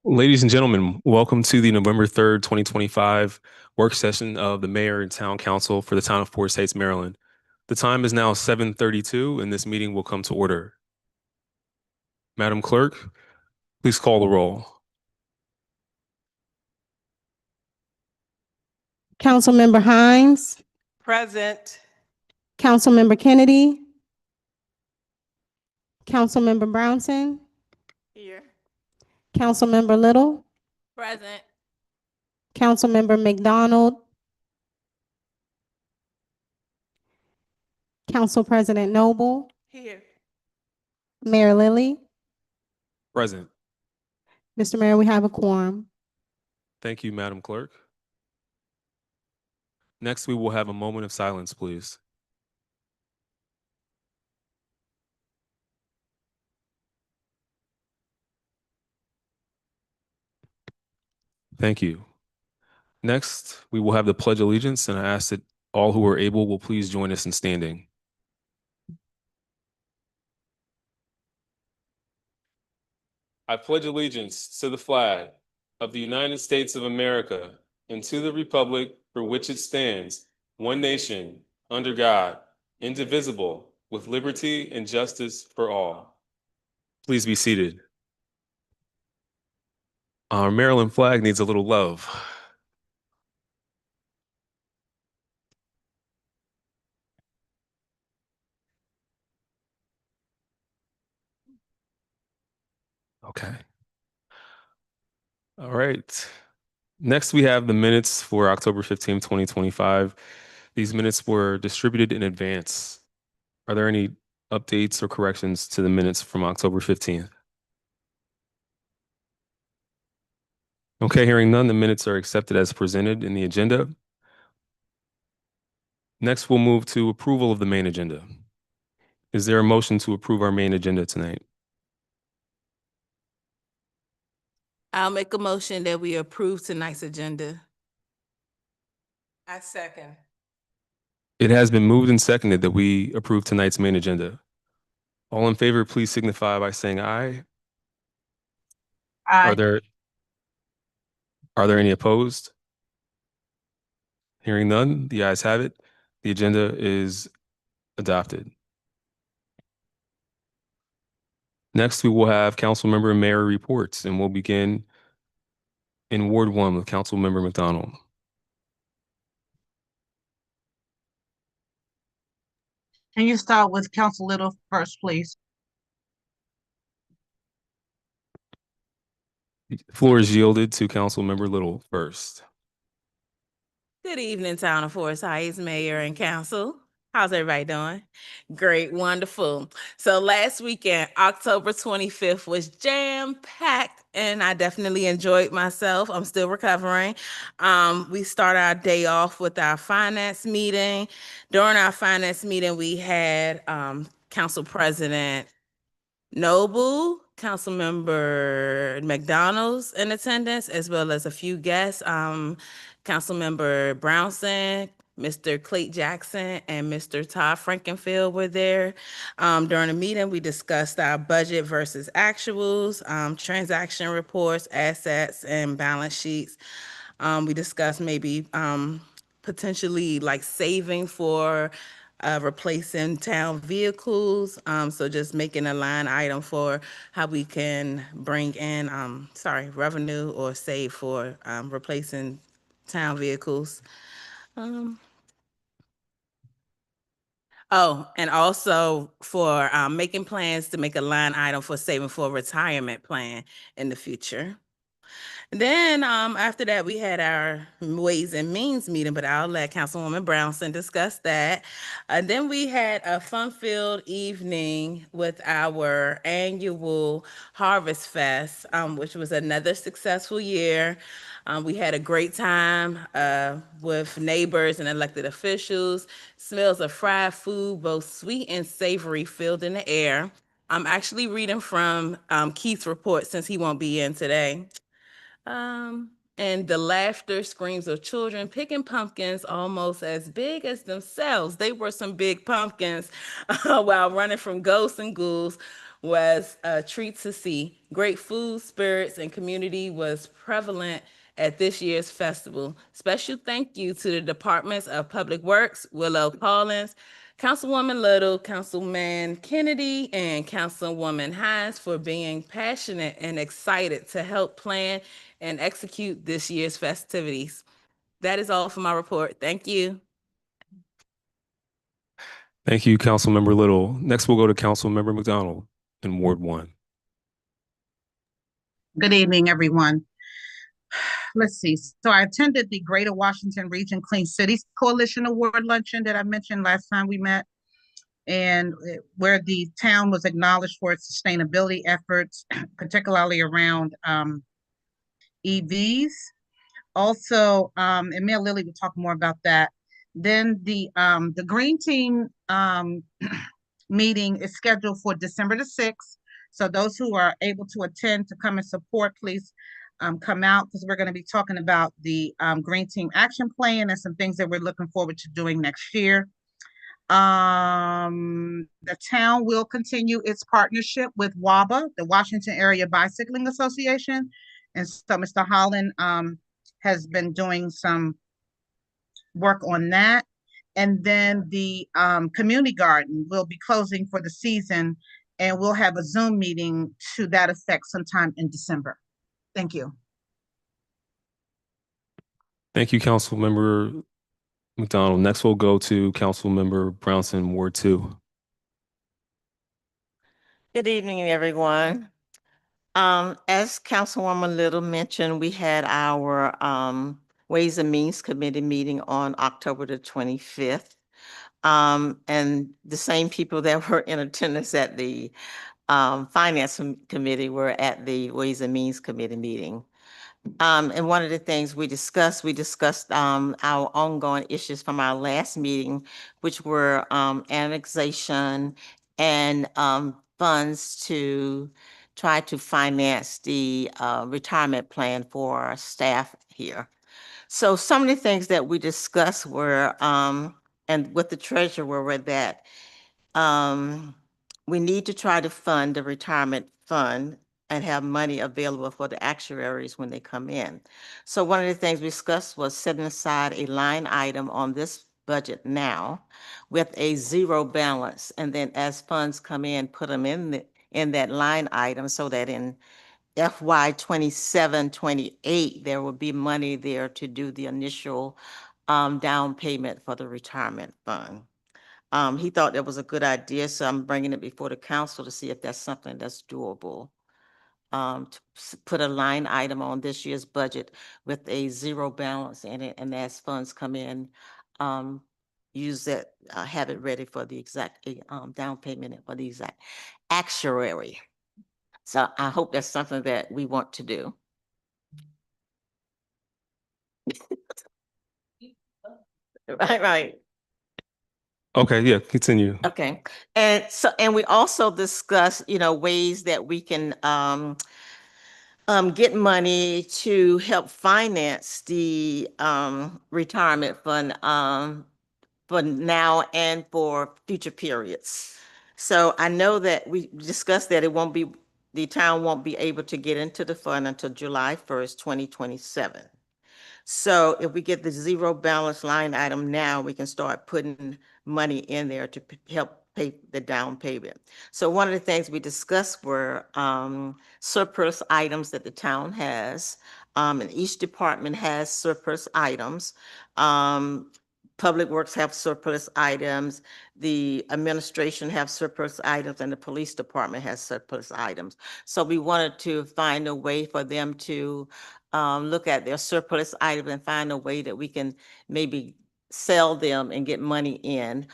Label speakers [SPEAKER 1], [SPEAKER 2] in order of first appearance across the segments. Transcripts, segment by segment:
[SPEAKER 1] Ladies and gentlemen, welcome to the November 3rd, 2025 work session of the Mayor and Town Council for the Town of Forest Heights, Maryland. The time is now 7:32 and this meeting will come to order. Madam Clerk, please call the roll.
[SPEAKER 2] Councilmember Hines,
[SPEAKER 3] Present.
[SPEAKER 2] Councilmember Kennedy, Councilmember Brownson,
[SPEAKER 3] Here.
[SPEAKER 2] Councilmember Little,
[SPEAKER 3] Present.
[SPEAKER 2] Councilmember McDonald, Council President Noble,
[SPEAKER 3] Here.
[SPEAKER 2] Mayor Lilly.
[SPEAKER 1] Present.
[SPEAKER 2] Mr. Mayor, we have a quorum.
[SPEAKER 1] Thank you, Madam Clerk. Next, we will have a moment of silence, please. Thank you. Next, we will have the Pledge of Allegiance, and I ask that all who are able will please join us in standing. I pledge allegiance to the flag of the United States of America and to the republic for which it stands, one nation, under God, indivisible, with liberty and justice for all. Please be seated. Our Maryland flag needs a little love. Okay. All right. Next, we have the minutes for October 15th, 2025. These minutes were distributed in advance. Are there any updates or corrections to the minutes from October 15th? Okay, hearing none, the minutes are accepted as presented in the agenda. Next, we'll move to approval of the main agenda. Is there a motion to approve our main agenda tonight?
[SPEAKER 3] I'll make a motion that we approve tonight's agenda. I second.
[SPEAKER 1] It has been moved and seconded that we approve tonight's main agenda. All in favor, please signify by saying aye.
[SPEAKER 3] Aye.
[SPEAKER 1] Are there any opposed? Hearing none, the ayes have it. The agenda is adopted. Next, we will have council member and mayor reports, and we'll begin in Ward 1 with Councilmember McDonald.
[SPEAKER 4] Can you start with Council Little first, please?
[SPEAKER 1] The floor is yielded to Councilmember Little first.
[SPEAKER 3] Good evening, Town of Forest Heights, Mayor and Council. How's everybody doing? Great, wonderful. So last weekend, October 25th, was jam-packed, and I definitely enjoyed myself. I'm still recovering. We start our day off with our finance meeting. During our finance meeting, we had Council President Noble, Councilmember McDonald's in attendance, as well as a few guests. Councilmember Brownson, Mr. Clayton Jackson, and Mr. Todd Frankenfield were there. During the meeting, we discussed our budget versus actuals, transaction reports, assets, and balance sheets. We discussed maybe potentially like saving for replacing town vehicles. So just making a line item for how we can bring in, revenue or save for replacing town vehicles. And also for making plans to make a line item for saving for a retirement plan in the future. Then after that, we had our Ways and Means meeting, but I'll let Councilwoman Brownson discuss that. Then we had a fun-filled evening with our annual Harvest Fest, which was another successful year. We had a great time with neighbors and elected officials. Smells of fried food, both sweet and savory, filled in the air. I'm actually reading from Keith's report since he won't be in today. And the laughter, screams of children picking pumpkins almost as big as themselves. They were some big pumpkins while running from ghosts and ghouls was a treat to see. Great food, spirits, and community was prevalent at this year's festival. Special thank you to the Departments of Public Works, Willow Collins, Councilwoman Little, Councilman Kennedy, and Councilwoman Hines for being passionate and excited to help plan and execute this year's festivities. That is all for my report. Thank you.
[SPEAKER 1] Thank you, Councilmember Little. Next, we'll go to Councilmember McDonald in Ward 1.
[SPEAKER 4] Good evening, everyone. Let's see. So I attended the Greater Washington Region Clean Cities Coalition Award Luncheon that I mentioned last time we met, and where the town was acknowledged for its sustainability efforts, particularly around EVs. Also, and Mayor Lilly will talk more about that. Then the Green Team meeting is scheduled for December the 6th. So those who are able to attend to come and support, please come out, because we're going to be talking about the Green Team Action Plan and some things that we're looking forward to doing next year. The town will continue its partnership with WABA, the Washington Area Bicycling Association. And so Mr. Holland has been doing some work on that. And then the community garden will be closing for the season, and we'll have a Zoom meeting to that effect sometime in December. Thank you.
[SPEAKER 1] Thank you, Councilmember McDonald. Next, we'll go to Councilmember Brownson, Ward 2.
[SPEAKER 5] Good evening, everyone. As Councilwoman Little mentioned, we had our Ways and Means Committee meeting on October the 25th. And the same people that were in attendance at the Finance Committee were at the Ways and Means Committee meeting. And one of the things we discussed our ongoing issues from our last meeting, which were annexation and funds to try to finance the retirement plan for our staff here. So some of the things that we discussed were, and with the treasurer, were that we need to try to fund the retirement fund and have money available for the actuaries when they come in. So one of the things we discussed was setting aside a line item on this budget now with a zero balance, and then as funds come in, put them in that line item, so that in FY 27-28, there will be money there to do the initial down payment for the retirement fund. He thought that was a good idea, so I'm bringing it before the council to see if that's something that's doable. To put a line item on this year's budget with a zero balance in it, and as funds come in, use that, have it ready for the exact down payment for the exact actuary. So I hope that's something that we want to do. Right.
[SPEAKER 1] Okay, yeah, continue.
[SPEAKER 5] Okay. And we also discussed, ways that we can get money to help finance the retirement fund for now and for future periods. So I know that we discussed that the town won't be able to get into the fund until July 1st, 2027. So if we get the zero balance line item now, we can start putting money in there to help pay the down payment. So one of the things we discussed were surplus items that the town has, and each department has surplus items. Public Works have surplus items, the administration have surplus items, and the police department has surplus items. So we wanted to find a way for them to look at their surplus items and find a way that we can maybe sell them and get money in.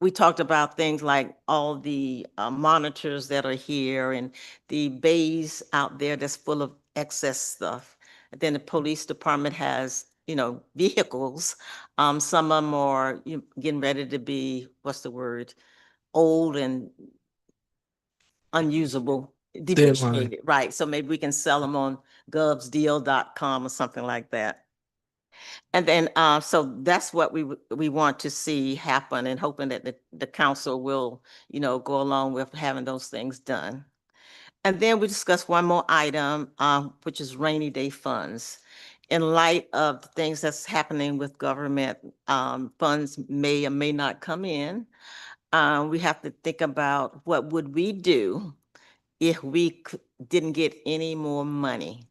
[SPEAKER 5] We talked about things like all the monitors that are here and the bays out there that's full of excess stuff. And then the police department has, vehicles. Some of them are getting ready to be, old and unusable, depreciated, right? So maybe we can sell them on govsdeal.com or something like that. And then, so that's what we want to see happen, and hoping that the council will, go along with having those things done. And then we discussed one more item, which is rainy day funds. In light of the things that's happening with government, funds may or may not come in. We have to think about what would we do if we didn't get any more money?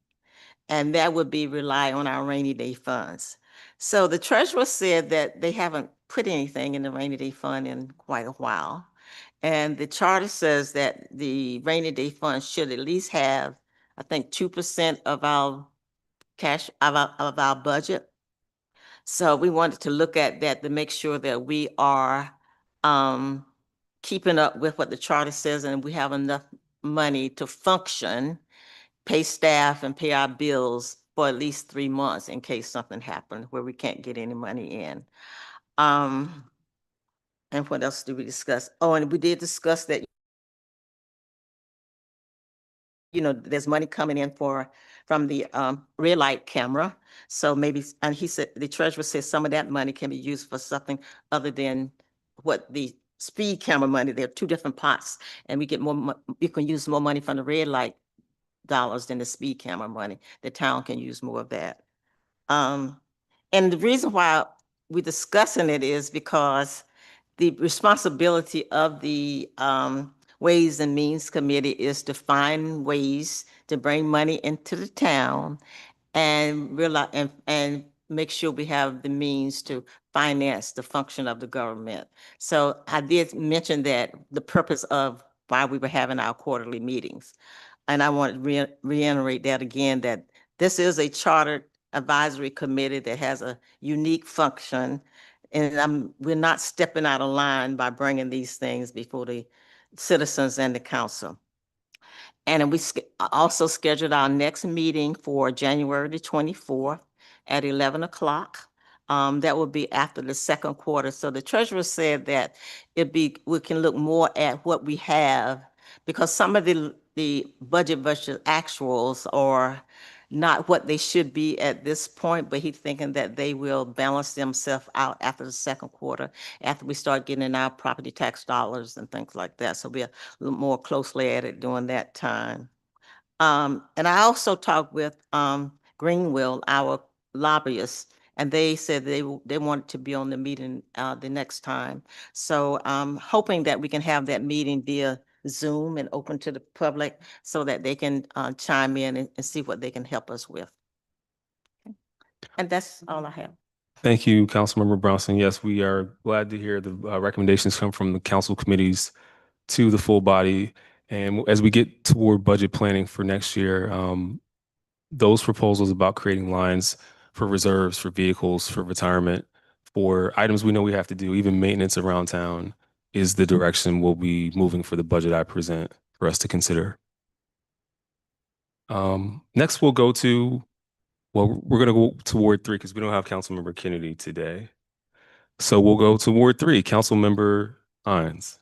[SPEAKER 5] And that would be rely on our rainy day funds. So the treasurer said that they haven't put anything in the rainy day fund in quite a while. And the charter says that the rainy day fund should at least have, I think, 2% of our cash, of our budget. So we wanted to look at that to make sure that we are keeping up with what the charter says, and we have enough money to function, pay staff and pay our bills for at least 3 months in case something happened where we can't get any money in. And what else did we discuss? Oh, and we did discuss that, there's money coming in from the red light camera. So maybe, and he said, the treasurer says some of that money can be used for something other than what the speed camera money. There are two different pots, and we get more, you can use more money from the red light dollars than the speed camera money. The town can use more of that. And the reason why we're discussing it is because the responsibility of the Ways and Means Committee is to find ways to bring money into the town and realize and make sure we have the means to finance the function of the government. So I did mention that the purpose of why we were having our quarterly meetings. And I want to reiterate that again, that this is a chartered advisory committee that has a unique function. And we're not stepping out of line by bringing these things before the citizens and the council. And we also scheduled our next meeting for January the 24th at 11 o'clock. That will be after the second quarter. So the treasurer said that we can look more at what we have, because some of the budget versus actuals are not what they should be at this point, but he's thinking that they will balance themselves out after the second quarter, after we start getting in our property tax dollars and things like that. So we're a little more closely at it during that time. And I also talked with Greenwell, our lobbyists, and they said they wanted to be on the meeting the next time. So I'm hoping that we can have that meeting via Zoom and open to the public so that they can chime in and see what they can help us with. Okay. And that's all I have.
[SPEAKER 1] Thank you, Councilmember Brownson. Yes, we are glad to hear the recommendations come from the council committees to the full body. And as we get toward budget planning for next year, those proposals about creating lines for reserves, for vehicles, for retirement, for items we know we have to do, even maintenance around town, is the direction we'll be moving for the budget I present for us to consider. Next, we'll go to, well, we're going to go to Ward 3 because we don't have Councilmember Kennedy today. So we'll go to Ward 3, Councilmember Hines.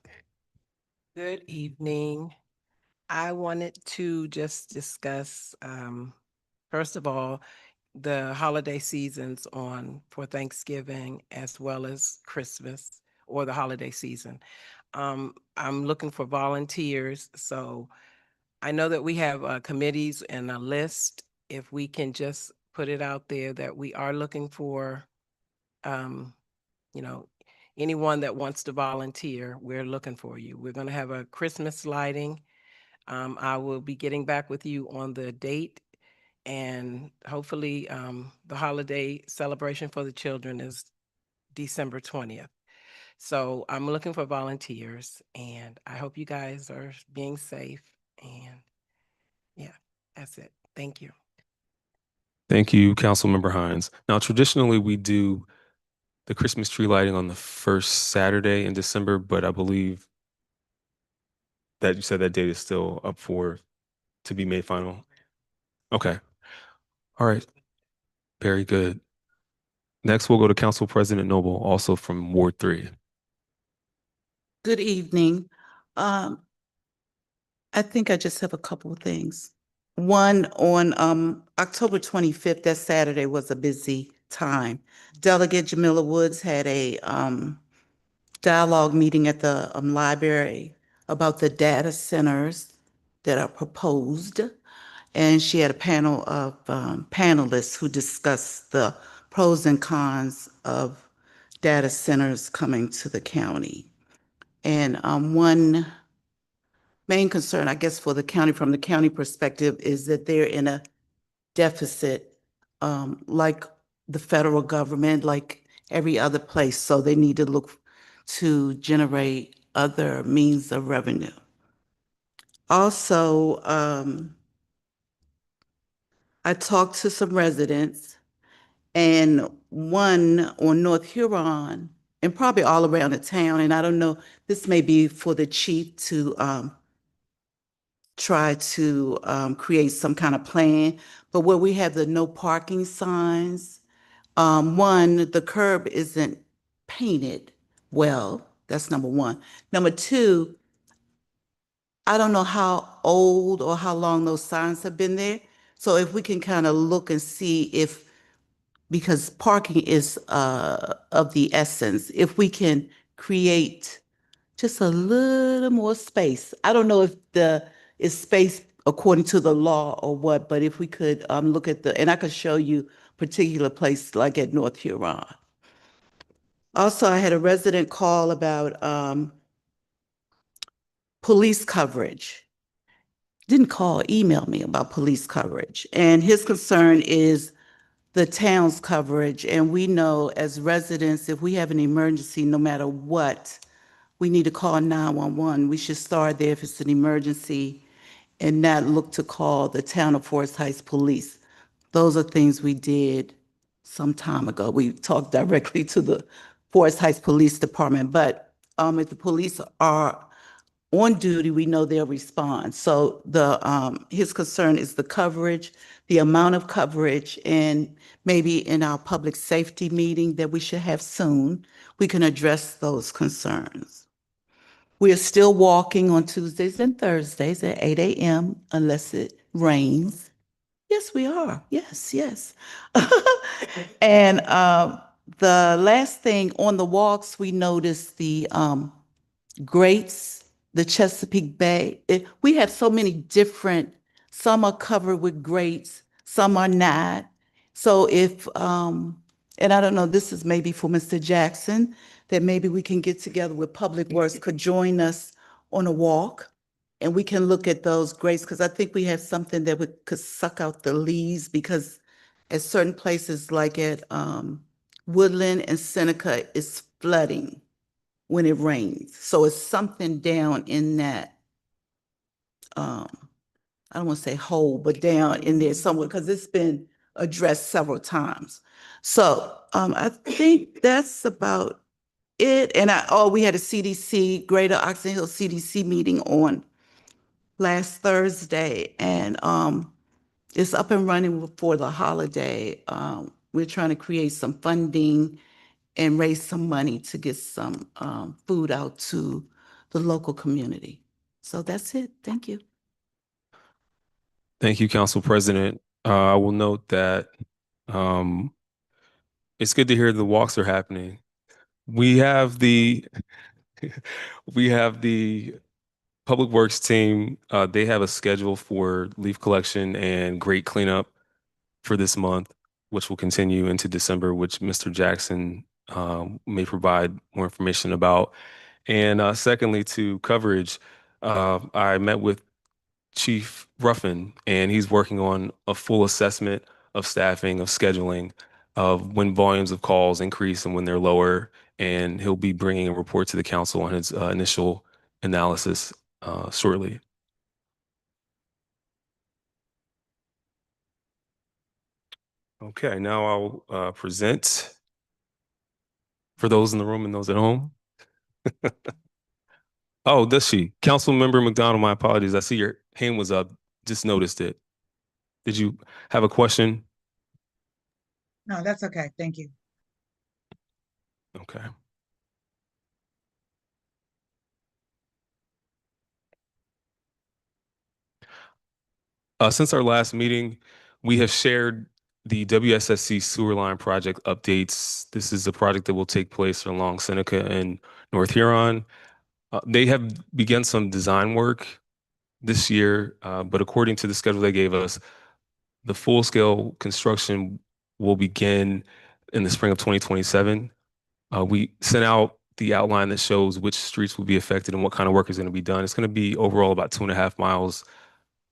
[SPEAKER 6] Good evening. I wanted to just discuss, first of all, the holiday seasons for Thanksgiving as well as Christmas or the holiday season. I'm looking for volunteers. So I know that we have committees and a list. If we can just put it out there that we are looking for, anyone that wants to volunteer, we're looking for you. We're going to have a Christmas lighting. I will be getting back with you on the date, and hopefully the holiday celebration for the children is December 20th. So I'm looking for volunteers, and I hope you guys are being safe. And yeah, that's it. Thank you.
[SPEAKER 1] Thank you, Councilmember Hines. Now, traditionally, we do the Christmas tree lighting on the first Saturday in December, but I believe that you said that date is still up to be made final. Okay. All right. Very good. Next, we'll go to Council President Noble, also from Ward 3.
[SPEAKER 7] Good evening. I think I just have a couple of things. One, on October 25th, that Saturday was a busy time. Delegate Jamila Woods had a dialogue meeting at the library about the data centers that are proposed. And she had a panel of panelists who discussed the pros and cons of data centers coming to the county. And one main concern, I guess, for the county, from the county perspective, is that they're in a deficit, like the federal government, like every other place. So they need to look to generate other means of revenue. Also, I talked to some residents, and one on North Huron, and probably all around the town, and I don't know, this may be for the chief to try to create some kind of plan, but where we have the no parking signs, one, the curb isn't painted well. That's number one. Number two, I don't know how old or how long those signs have been there. So if we can kind of look and see if, because parking is of the essence, if we can create just a little more space. I don't know if is space according to the law or what, but if we could look at and I could show you particular place like at North Huron. Also, I had a resident call about police coverage. Didn't call, email me about police coverage. And his concern is the town's coverage. And we know as residents, if we have an emergency, no matter what, we need to call 911. We should start there if it's an emergency and not look to call the town of Forest Heights Police. Those are things we did some time ago. We talked directly to the Forest Heights Police Department, but if the police are on duty, we know they'll respond. So his concern is the coverage, the amount of coverage, and maybe in our public safety meeting that we should have soon, we can address those concerns. We are still walking on Tuesdays and Thursdays at 8 a.m. unless it rains. Yes, we are. Yes, yes. And the last thing on the walks, we noticed the grates, the Chesapeake Bay. We have so many different, some are covered with grates, some are not. So if, and I don't know, this is maybe for Mr. Jackson, that maybe we can get together with Public Works, could join us on a walk, and we can look at those grates, because I think we have something that could suck out the leaves, because at certain places like at Woodland and Seneca, it's flooding when it rains. So it's something down in that, I don't want to say hole, but down in there somewhere, because it's been addressed several times. So I think that's about it. And we had a CDC, Greater Oxon Hill CDC meeting on last Thursday, and it's up and running for the holiday. We're trying to create some funding and raise some money to get some food out to the local community. So that's it. Thank you.
[SPEAKER 1] Thank you, Council President. I will note that it's good to hear the walks are happening. We have the Public Works team. They have a schedule for leaf collection and grate cleanup for this month, which will continue into December, which Mr. Jackson may provide more information about. And secondly, to coverage, I met with Chief Ruffin, and he's working on a full assessment of staffing, of scheduling, of when volumes of calls increase and when they're lower. And he'll be bringing a report to the council on his initial analysis shortly. Okay, now I'll present for those in the room and those at home. Oh, does she? Councilmember McDonald, my apologies. I see your hand was up. Just noticed it. Did you have a question?
[SPEAKER 4] No, that's okay. Thank you.
[SPEAKER 1] Okay. Since our last meeting, we have shared the WSSC sewer line project updates. This is a project that will take place along Seneca and North Huron. They have begun some design work this year, but according to the schedule they gave us, the full-scale construction will begin in the spring of 2027. We sent out the outline that shows which streets will be affected and what kind of work is going to be done. It's going to be overall about 2.5 miles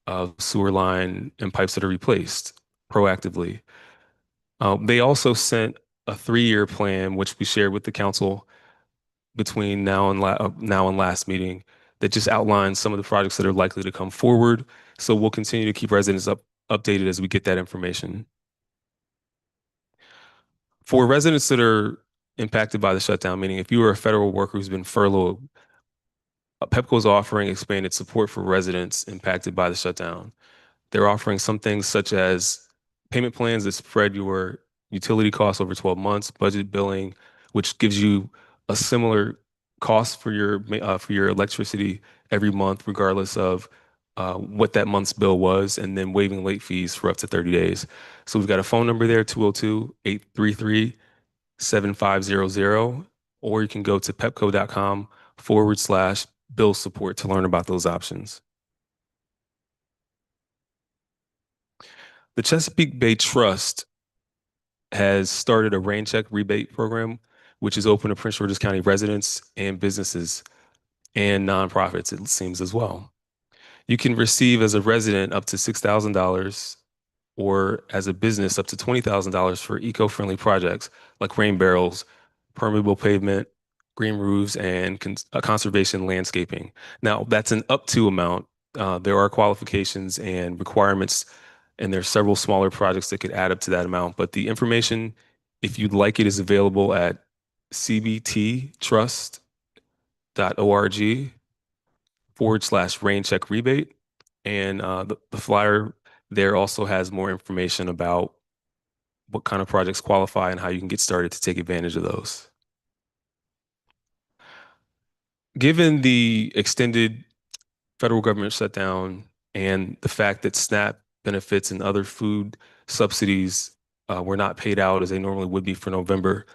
[SPEAKER 1] of sewer line and pipes that are replaced proactively. They also sent a 3-year plan, which we shared with the council between now and last meeting, that just outlines some of the projects that are likely to come forward. So we'll continue to keep residents updated as we get that information. For residents that are impacted by the shutdown, meaning if you are a federal worker who's been furloughed, PEPCO is offering expanded support for residents impacted by the shutdown. They're offering some things such as payment plans that spread your utility costs over 12 months, budget billing, which gives you a similar cost for your electricity every month, regardless of what that month's bill was, and then waiving late fees for up to 30 days. So we've got a phone number there, 202-833-7500, or you can go to pepco.com/bill support to learn about those options. The Chesapeake Bay Trust has started a rain check rebate program, which is open to Prince George's County residents and businesses and nonprofits, it seems, as well. You can receive as a resident up to $6,000 or as a business up to $20,000 for eco-friendly projects like rain barrels, permeable pavement, green roofs, and conservation landscaping. Now, that's an up to amount. There are qualifications and requirements, and there's several smaller projects that could add up to that amount. But the information, if you'd like it, is available at cbttrust.org/rain check rebate. And the flyer there also has more information about what kind of projects qualify and how you can get started to take advantage of those. Given the extended federal government shutdown and the fact that SNAP benefits and other food subsidies were not paid out as they normally would be for November,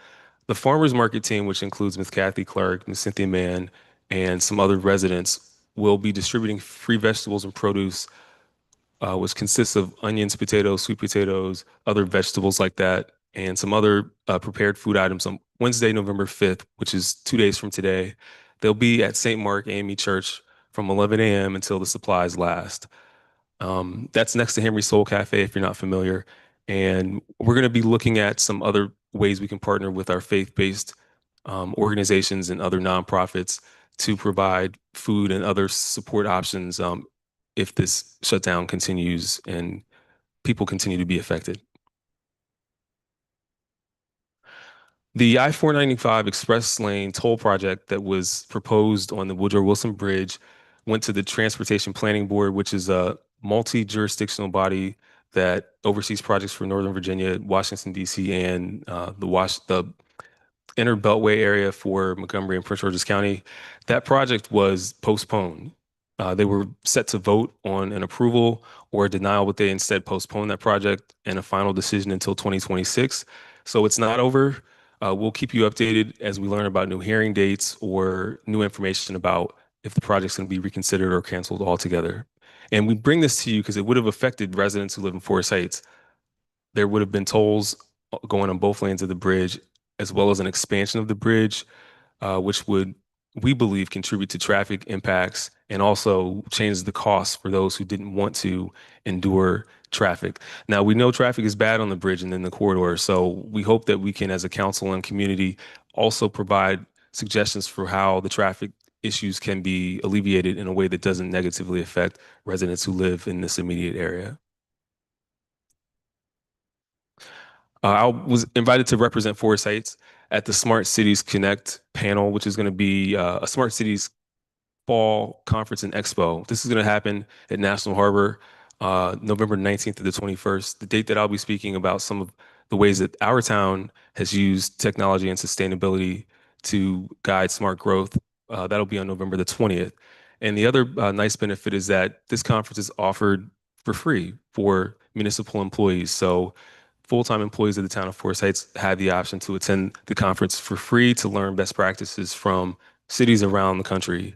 [SPEAKER 1] the farmers market team, which includes Ms. Kathy Clark, Ms. Cynthia Mann, and some other residents, will be distributing free vegetables and produce, which consists of onions, potatoes, sweet potatoes, other vegetables like that, and some other prepared food items on Wednesday, November 5th, which is 2 days from today. They'll be at St. Mark AME Church from 11 a.m. until the supplies last. That's next to Henry Soul Cafe, if you're not familiar. And we're going to be looking at some other ways we can partner with our faith-based organizations and other nonprofits to provide food and other support options if this shutdown continues and people continue to be affected. The I-495 Express Lane toll project that was proposed on the Woodrow Wilson Bridge went to the Transportation Planning Board, which is a multi-jurisdictional body that oversees projects for Northern Virginia, Washington, D.C., and the Inner Beltway area for Montgomery and Prince George's County. That project was postponed. They were set to vote on an approval or a denial, but they instead postponed that project and a final decision until 2026. So it's not over. We'll keep you updated as we learn about new hearing dates or new information about if the project's going to be reconsidered or canceled altogether. And we bring this to you because it would have affected residents who live in Forest Heights. There would have been tolls going on both lanes of the bridge, as well as an expansion of the bridge, which would, we believe, contribute to traffic impacts and also change the costs for those who didn't want to endure traffic. Now, we know traffic is bad on the bridge and in the corridor, so we hope that we can, as a council and community, also provide suggestions for how the traffic issues can be alleviated in a way that doesn't negatively affect residents who live in this immediate area. I was invited to represent Forest Heights at the Smart Cities Connect panel, which is going to be a Smart Cities Fall Conference and Expo. This is going to happen at National Harbor, November 19th to the 21st. The date that I'll be speaking about some of the ways that our town has used technology and sustainability to guide smart growth. That'll be on November the 20th. And the other nice benefit is that this conference is offered for free for municipal employees. So full-time employees of the town of Forest Heights had the option to attend the conference for free to learn best practices from cities around the country.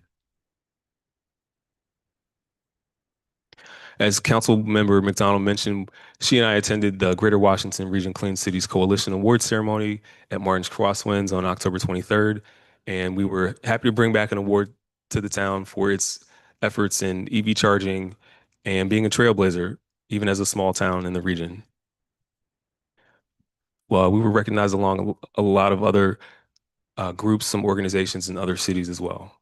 [SPEAKER 1] As Council Member McDonald mentioned, she and I attended the Greater Washington Region Clean Cities Coalition Award Ceremony at Martin's Crosswinds on October 23rd. And we were happy to bring back an award to the town for its efforts in EV charging and being a trailblazer, even as a small town in the region. Well, we were recognized along a lot of other groups, some organizations in other cities as well.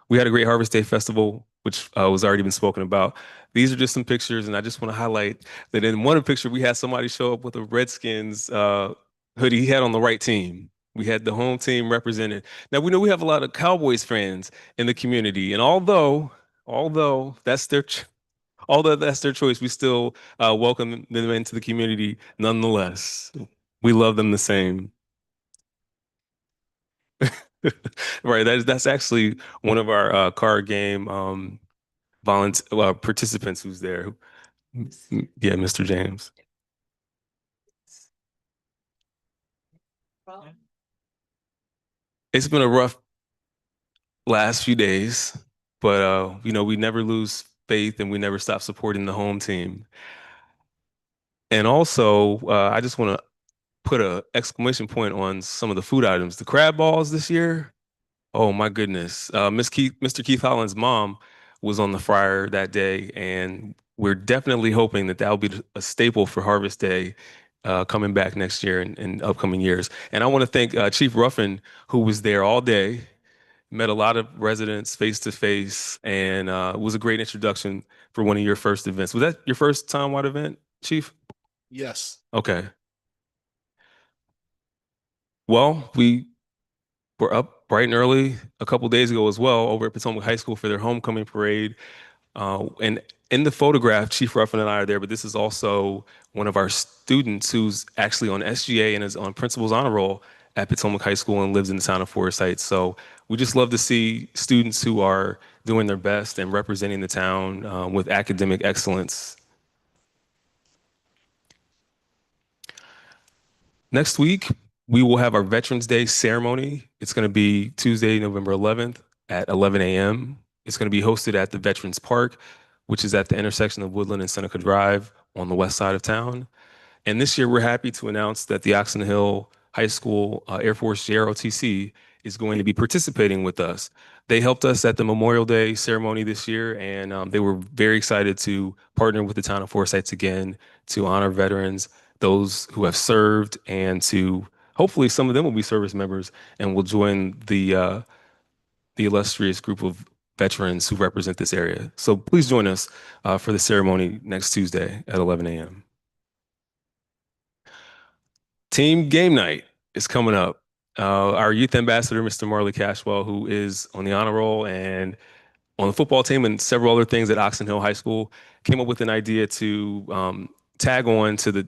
[SPEAKER 1] We had a great Harvest Day Festival, which was already been spoken about. These are just some pictures, and I just want to highlight that in one picture, we had somebody show up with a Redskins hoodie. He had on the right team. We had the home team represented. Now, we know we have a lot of Cowboys fans in the community, and although that's their choice, we still welcome them into the community nonetheless. We love them the same. Right, that's actually one of our card game participants who's there. Yeah, Mr. James. It's been a rough last few days, but we never lose faith and we never stop supporting the home team. And also, I just want to put an exclamation point on some of the food items. The crab balls this year, oh my goodness. Mr. Keith Holland's mom was on the fryer that day, and we're definitely hoping that will be a staple for Harvest Day coming back next year and upcoming years. And I want to thank Chief Ruffin, who was there all day, met a lot of residents face to face, and it was a great introduction for one of your first events. Was that your first townwide event, Chief?
[SPEAKER 8] Yes.
[SPEAKER 1] Okay. Well, we were up bright and early a couple days ago as well over at Potomac High School for their homecoming parade. And in the photograph, Chief Ruffin and I are there, but this is also one of our students who's actually on SGA and is on Principal's Honor Roll at Potomac High School and lives in the town of Forest Heights. So we just love to see students who are doing their best and representing the town with academic excellence. Next week, we will have our Veterans Day ceremony. It's going to be Tuesday, November 11th at 11 a.m. It's going to be hosted at the Veterans Park, which is at the intersection of Woodland and Seneca Drive on the west side of town. And this year, we're happy to announce that the Oxon Hill High School Air Force JROTC is going to be participating with us. They helped us at the Memorial Day ceremony this year, and they were very excited to partner with the town of Forest Heights again to honor veterans, those who have served, and to hopefully some of them will be service members and will join the illustrious group of veterans who represent this area. So please join us for the ceremony next Tuesday at 11 a.m. Team game night is coming up. Our youth ambassador, Mr. Marley Cashwell, who is on the honor roll and on the football team and several other things at Oxon Hill High School, came up with an idea to tag on to the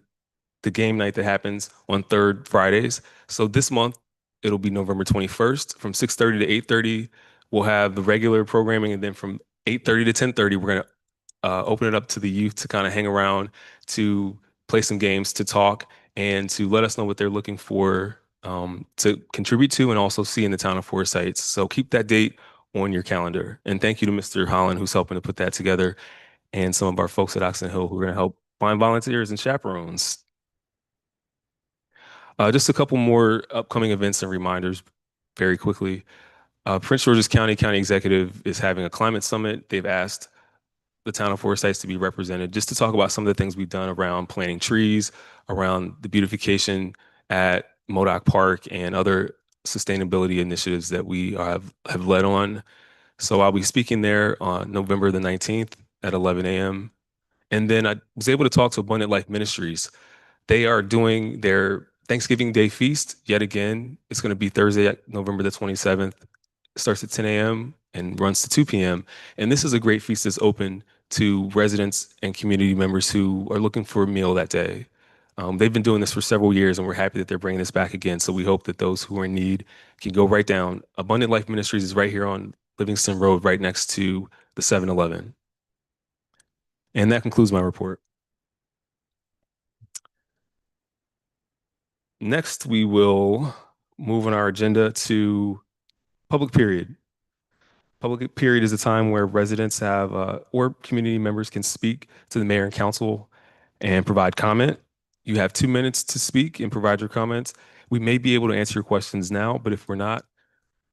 [SPEAKER 1] game night that happens on third Fridays. So this month, it'll be November 21st from 6:30 to 8:30. We'll have the regular programming, and then from 8:30 to 10:30, we're going to open it up to the youth to kind of hang around, to play some games, to talk, and to let us know what they're looking for to contribute to and also see in the town of Forest Heights. So keep that date on your calendar. And thank you to Mr. Holland, who's helping to put that together, and some of our folks at Oxon Hill who are going to help find volunteers and chaperones. Just a couple more upcoming events and reminders very quickly. Prince George's County Executive is having a climate summit. They've asked the town of Forest Heights to be represented just to talk about some of the things we've done around planting trees, around the beautification at Modoc Park, and other sustainability initiatives that we have led on. So I'll be speaking there on November the 19th at 11 a.m. And then I was able to talk to Abundant Life Ministries. They are doing their Thanksgiving Day feast yet again. It's going to be Thursday, November the 27th. It starts at 10 a.m. and runs to 2 p.m. And this is a great feast that's open to residents and community members who are looking for a meal that day. They've been doing this for several years, and we're happy that they're bringing this back again. So we hope that those who are in need can go right down. Abundant Life Ministries is right here on Livingston Road, right next to the 7-Eleven. And that concludes my report. Next, we will move on our agenda to public period. Public period is a time where residents have or community members can speak to the mayor and council and provide comment. You have 2 minutes to speak and provide your comments. We may be able to answer your questions now, but if we're not,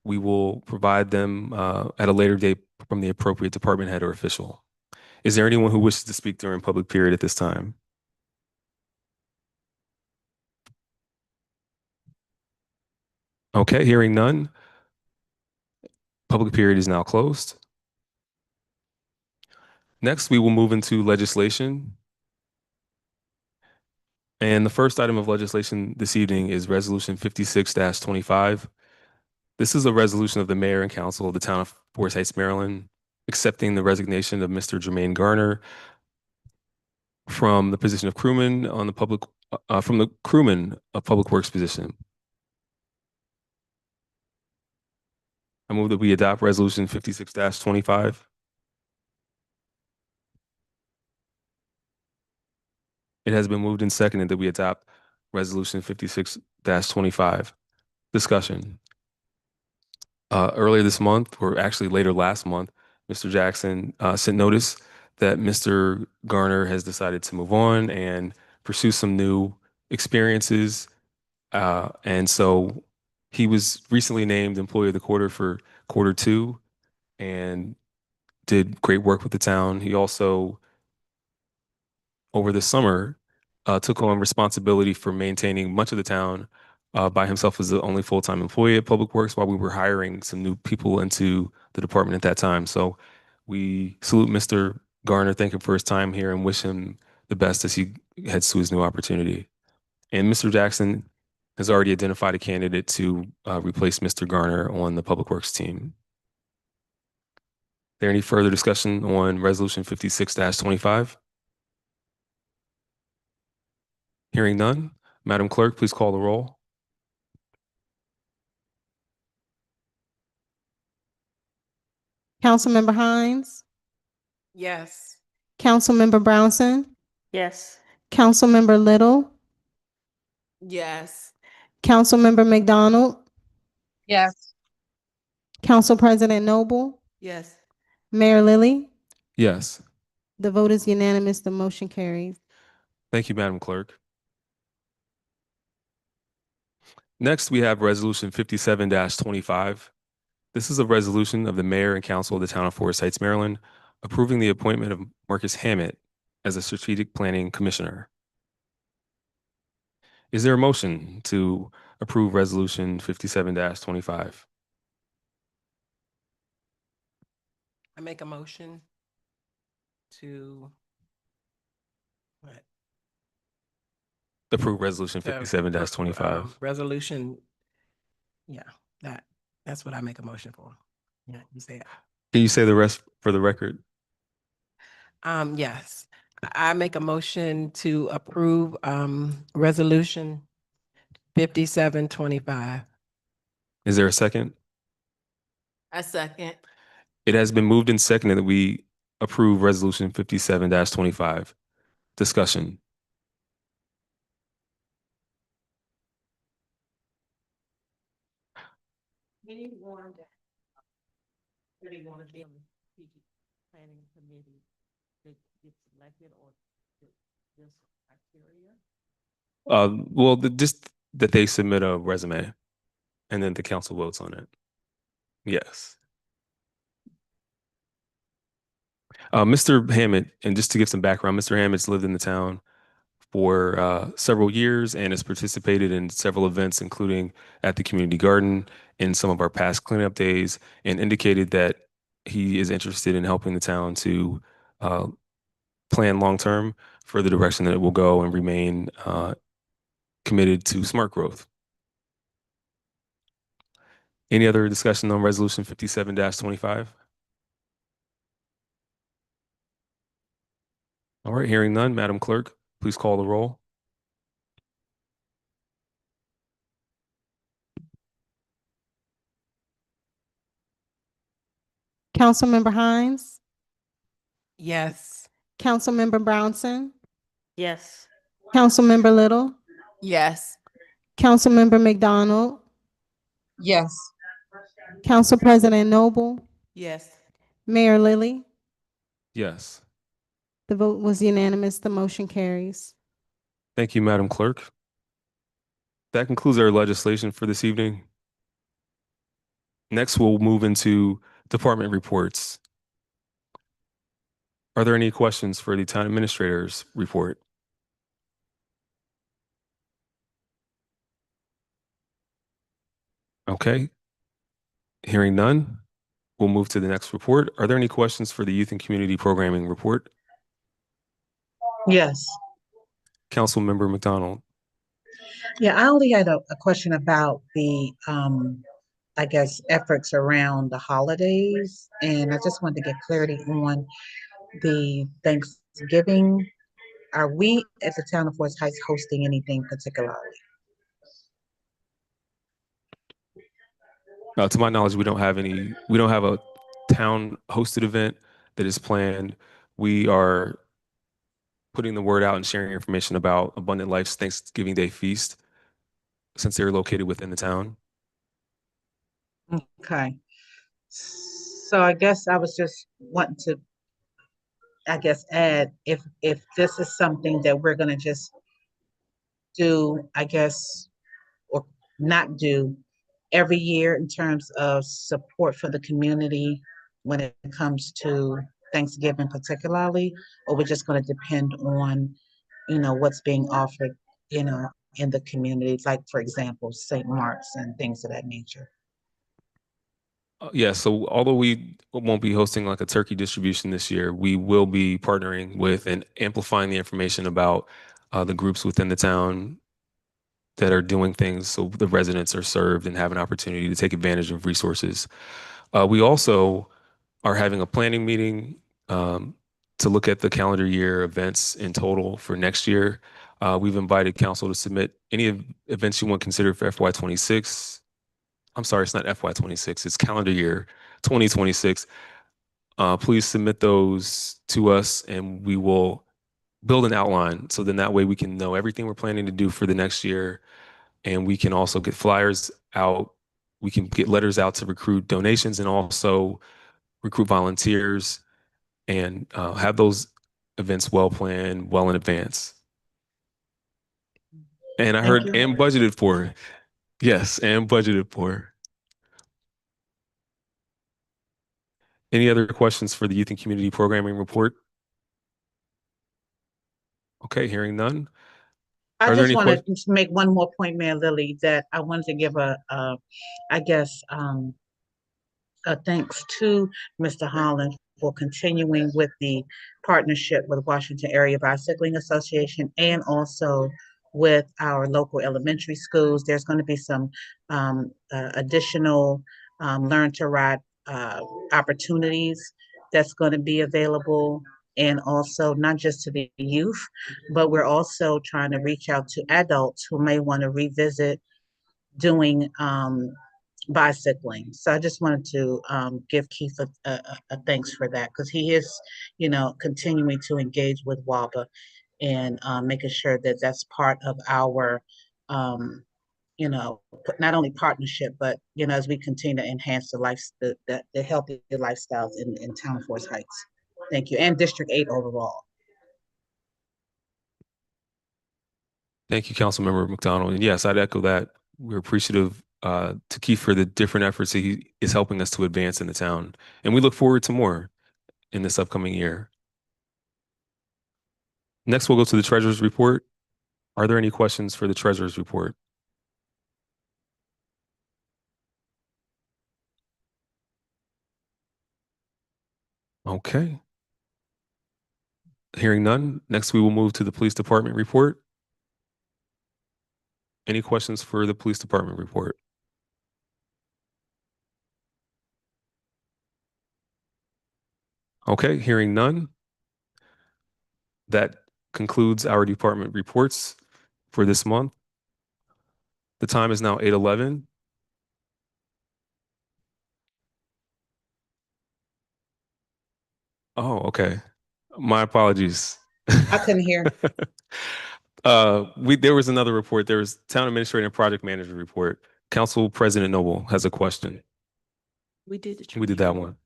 [SPEAKER 1] we will provide them at a later date from the appropriate department head or official. Is there anyone who wishes to speak during public period at this time? Okay, hearing none. Public period is now closed. Next, we will move into legislation. And the first item of legislation this evening is Resolution 56-25. This is a resolution of the mayor and council of the town of Forest Heights, Maryland, accepting the resignation of Mr. Jermaine Garner from the position of crewman on the public, from the crewman of Public Works position. I move that we adopt Resolution 56-25. It has been moved and seconded that we adopt Resolution 56-25. Discussion. Earlier this month, or actually later last month, Mr. Jackson sent notice that Mr. Garner has decided to move on and pursue some new experiences. And so he was recently named Employee of the Quarter for Q2 and did great work with the town. He also, over the summer, took on responsibility for maintaining much of the town by himself as the only full-time employee at Public Works while we were hiring some new people into the department at that time. So we salute Mr. Garner, thank him for his time here, and wish him the best as he heads to his new opportunity. And Mr. Jackson has already identified a candidate to replace Mr. Garner on the Public Works team. Is there any further discussion on Resolution 56-25? Hearing none, Madam Clerk, please call the roll.
[SPEAKER 2] Councilmember Hines,
[SPEAKER 6] Yes.
[SPEAKER 2] Councilmember Brownson,
[SPEAKER 5] Yes.
[SPEAKER 2] Councilmember Little,
[SPEAKER 3] Yes.
[SPEAKER 2] Councilmember McDonald,
[SPEAKER 4] Yes.
[SPEAKER 2] Council President Noble,
[SPEAKER 5] Yes.
[SPEAKER 2] Mayor Lily.
[SPEAKER 1] Yes.
[SPEAKER 2] The vote is unanimous. The motion carries.
[SPEAKER 1] Thank you, Madam Clerk. Next, we have Resolution 57-25. This is a resolution of the mayor and council of the town of Forest Heights, Maryland, approving the appointment of Marcus Hammett as a strategic planning commissioner. Is there a motion to approve Resolution 57-25?
[SPEAKER 6] I make a motion to what?
[SPEAKER 1] Approve Resolution
[SPEAKER 6] To
[SPEAKER 1] 57-25.
[SPEAKER 6] Resolution, yeah, that's what I make a motion for. Yeah, you say it.
[SPEAKER 1] Can you say the rest for the record?
[SPEAKER 6] Yes, I make a motion to approve, Resolution 57-25.
[SPEAKER 1] Is there a second?
[SPEAKER 3] A second.
[SPEAKER 1] It has been moved and seconded that we approve Resolution 57-25. Discussion.
[SPEAKER 5] Anyone that really want to be on the strategic planning committee that gets elected or this criteria?
[SPEAKER 1] Well, just that they submit a resume and then the council votes on it. Yes. Mr. Hammett, and just to give some background, Mr. Hammett's lived in the town for several years and has participated in several events, including at the community garden in some of our past cleanup days, and indicated that he is interested in helping the town to plan long-term for the direction that it will go and remain committed to smart growth. Any other discussion on Resolution 57-25? All right, hearing none, Madam Clerk, please call the roll.
[SPEAKER 2] Councilmember Hines,
[SPEAKER 6] Yes.
[SPEAKER 2] Councilmember Brownson,
[SPEAKER 5] Yes.
[SPEAKER 2] Councilmember Little,
[SPEAKER 3] Yes.
[SPEAKER 2] Councilmember McDonald,
[SPEAKER 4] Yes.
[SPEAKER 2] Council President Noble,
[SPEAKER 5] Yes.
[SPEAKER 2] Mayor Lily.
[SPEAKER 1] Yes.
[SPEAKER 2] The vote was unanimous. The motion carries.
[SPEAKER 1] Thank you, Madam Clerk. That concludes our legislation for this evening. Next, we'll move into department reports. Are there any questions for the town administrator's report? Okay. Hearing none, we'll move to the next report. Are there any questions for the youth and community programming report?
[SPEAKER 4] Yes.
[SPEAKER 1] Councilmember McDonald.
[SPEAKER 4] Yeah, I only had a question about the, I guess, efforts around the holidays. And I just wanted to get clarity on the Thanksgiving. Are we at the town of Forest Heights hosting anything particularly?
[SPEAKER 1] To my knowledge, we don't have a town hosted event that is planned. We are putting the word out and sharing information about Abundant Life's Thanksgiving Day feast since they're located within the town.
[SPEAKER 4] Okay. So I guess I was just wanting to, I guess, add if this is something that we're gonna just do, I guess, or not do every year in terms of support for the community when it comes to Thanksgiving particularly, or we're just gonna depend on, what's being offered, in the community, like, for example, St. Mark's and things of that nature.
[SPEAKER 1] Yeah, so although we won't be hosting like a turkey distribution this year, we will be partnering with and amplifying the information about the groups within the town that are doing things so the residents are served and have an opportunity to take advantage of resources. We also are having a planning meeting to look at the calendar year events in total for next year. We've invited council to submit any events you want to consider for FY26. I'm sorry, it's not FY26, it's calendar year 2026. Please submit those to us and we will build an outline. So then that way we can know everything we're planning to do for the next year. And we can also get flyers out. We can get letters out to recruit donations and also recruit volunteers and have those events well planned, well in advance. And I
[SPEAKER 4] Thank
[SPEAKER 1] heard
[SPEAKER 4] you.
[SPEAKER 1] and budgeted for. Yes, and budgeted for. Any other questions for the Youth and Community Programming Report? Okay, hearing none.
[SPEAKER 4] I
[SPEAKER 1] Are there
[SPEAKER 4] just
[SPEAKER 1] any
[SPEAKER 4] want to
[SPEAKER 1] questions?
[SPEAKER 4] make one more point, Mayor Lily, that I wanted to give I guess, thanks to Mr. Holland for continuing with the partnership with Washington Area Bicycling Association and also with our local elementary schools. There's going to be some additional learn to ride opportunities that's going to be available, and also not just to the youth, but we're also trying to reach out to adults who may want to revisit doing bicycling. So I just wanted to give Keith a thanks for that, because he is, continuing to engage with WABA and making sure that that's part of our, not only partnership, but, as we continue to enhance the healthy lifestyles in town of Forest Heights. Thank you. And District 8 overall.
[SPEAKER 1] Thank you, Councilmember McDonald. And yes, I'd echo that. We're appreciative to Keith for the different efforts he is helping us to advance in the town. And we look forward to more in this upcoming year. Next, we'll go to the Treasurer's Report. Are there any questions for the Treasurer's Report? Okay. Hearing none, next we will move to the Police Department Report. Any questions for the Police Department Report? Okay, hearing none. That concludes our department reports for this month. The time is now 8:11. Oh, okay. My apologies.
[SPEAKER 4] I couldn't hear.
[SPEAKER 1] There was another report. There was Town Administrator and Project Manager report. Council President Noble has a question.
[SPEAKER 7] We did the.
[SPEAKER 1] We did that one.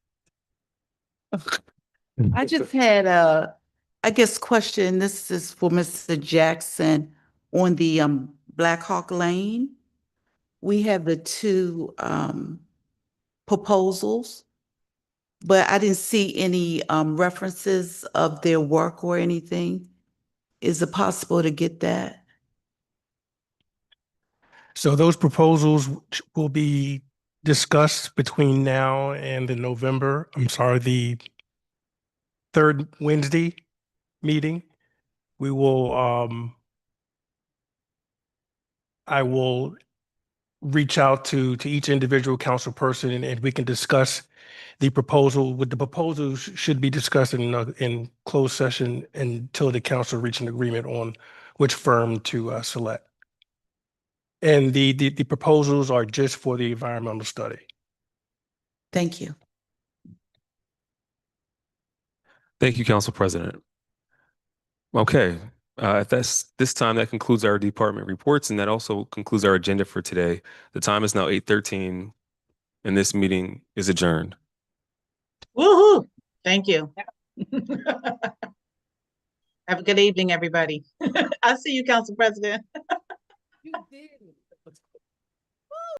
[SPEAKER 7] I just had a, I guess, question. This is for Mr. Jackson on the Black Hawk Lane. We have the two proposals, but I didn't see any references of their work or anything. Is it possible to get that?
[SPEAKER 8] So those proposals will be discussed between now and the third Wednesday meeting. We will, I will reach out to each individual council person and we can discuss the proposal. With the proposals should be discussed in closed session until the council reach an agreement on which firm to select. And the proposals are just for the environmental study.
[SPEAKER 7] Thank you.
[SPEAKER 1] Thank you, Council President. Okay, at this time, that concludes our department reports, and that also concludes our agenda for today. The time is now 8:13, and this meeting is adjourned.
[SPEAKER 4] Woo-hoo. Thank you. Have a good evening, everybody. I'll see you, Council President.